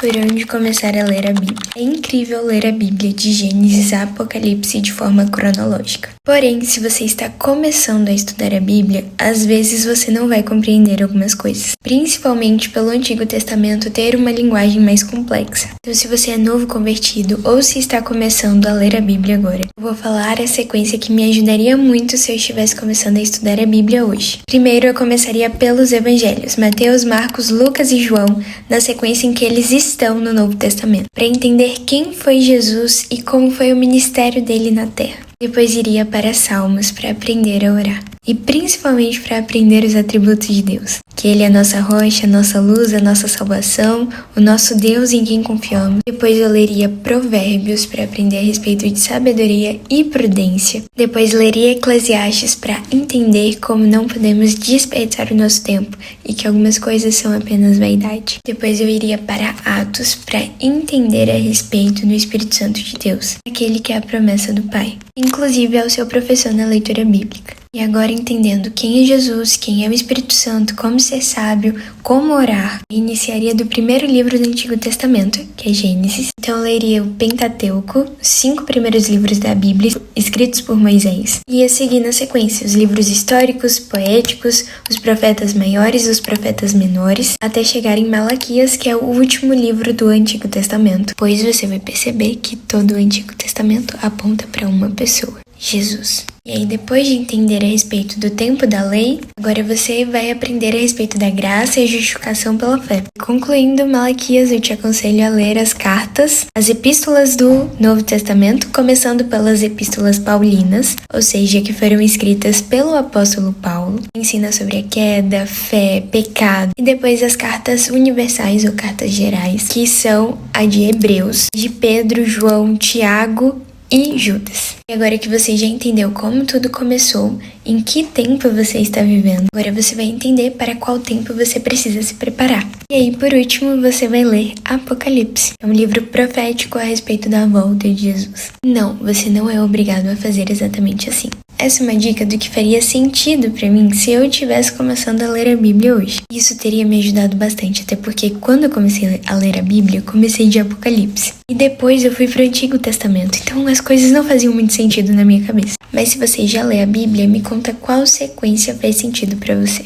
Por onde começar a ler a Bíblia? É incrível ler a Bíblia de Gênesis a Apocalipse de forma cronológica. Porém, se você está começando a estudar a Bíblia, às vezes você não vai compreender algumas coisas, principalmente pelo Antigo Testamento ter uma linguagem mais complexa. Então, se você é novo convertido ou se está começando a ler a Bíblia agora, eu vou falar a sequência que me ajudaria muito se eu estivesse começando a estudar a Bíblia hoje. Primeiro, eu começaria pelos Evangelhos, Mateus, Marcos, Lucas e João, na sequência em que eles estão no Novo Testamento, para entender quem foi Jesus e como foi o ministério dele na Terra. Depois iria para Salmos para aprender a orar. E principalmente para aprender os atributos de Deus. Que Ele é a nossa rocha, a nossa luz, a nossa salvação, o nosso Deus em quem confiamos. Depois eu leria Provérbios para aprender a respeito de sabedoria e prudência. Depois leria Eclesiastes para entender como não podemos desperdiçar o nosso tempo e que algumas coisas são apenas vaidade. Depois eu iria para Atos para entender a respeito do Espírito Santo de Deus, aquele que é a promessa do Pai. Inclusive é o seu professor na leitura bíblica. E agora entendendo quem é Jesus, quem é o Espírito Santo, como ser sábio, como orar, iniciaria do primeiro livro do Antigo Testamento, que é Gênesis. Então eu leria o Pentateuco, os 5 primeiros livros da Bíblia, escritos por Moisés. E ia seguir na sequência os livros históricos, poéticos, os profetas maiores e os profetas menores, até chegar em Malaquias, que é o último livro do Antigo Testamento. Pois você vai perceber que todo o Antigo Testamento aponta para uma pessoa, Jesus. E aí, depois de entender a respeito do tempo da lei, agora você vai aprender a respeito da graça e justificação pela fé. Concluindo Malaquias, eu te aconselho a ler as cartas, as epístolas do Novo Testamento, começando pelas epístolas paulinas, ou seja, que foram escritas pelo apóstolo Paulo. Ensina sobre a queda, fé, pecado, e depois as cartas universais ou cartas gerais, que são a de Hebreus, de Pedro, João, Tiago e Judas. E agora que você já entendeu como tudo começou, em que tempo você está vivendo, agora você vai entender para qual tempo você precisa se preparar. E aí, por último, você vai ler Apocalipse. É um livro profético a respeito da volta de Jesus. Não, você não é obrigado a fazer exatamente assim. Essa é uma dica do que faria sentido para mim se eu estivesse começando a ler a Bíblia hoje. Isso teria me ajudado bastante, até porque quando eu comecei a ler a Bíblia, eu comecei de Apocalipse. E depois eu fui para o Antigo Testamento, então as coisas não faziam muito sentido na minha cabeça. Mas se você já lê a Bíblia, me conta qual sequência faz sentido para você.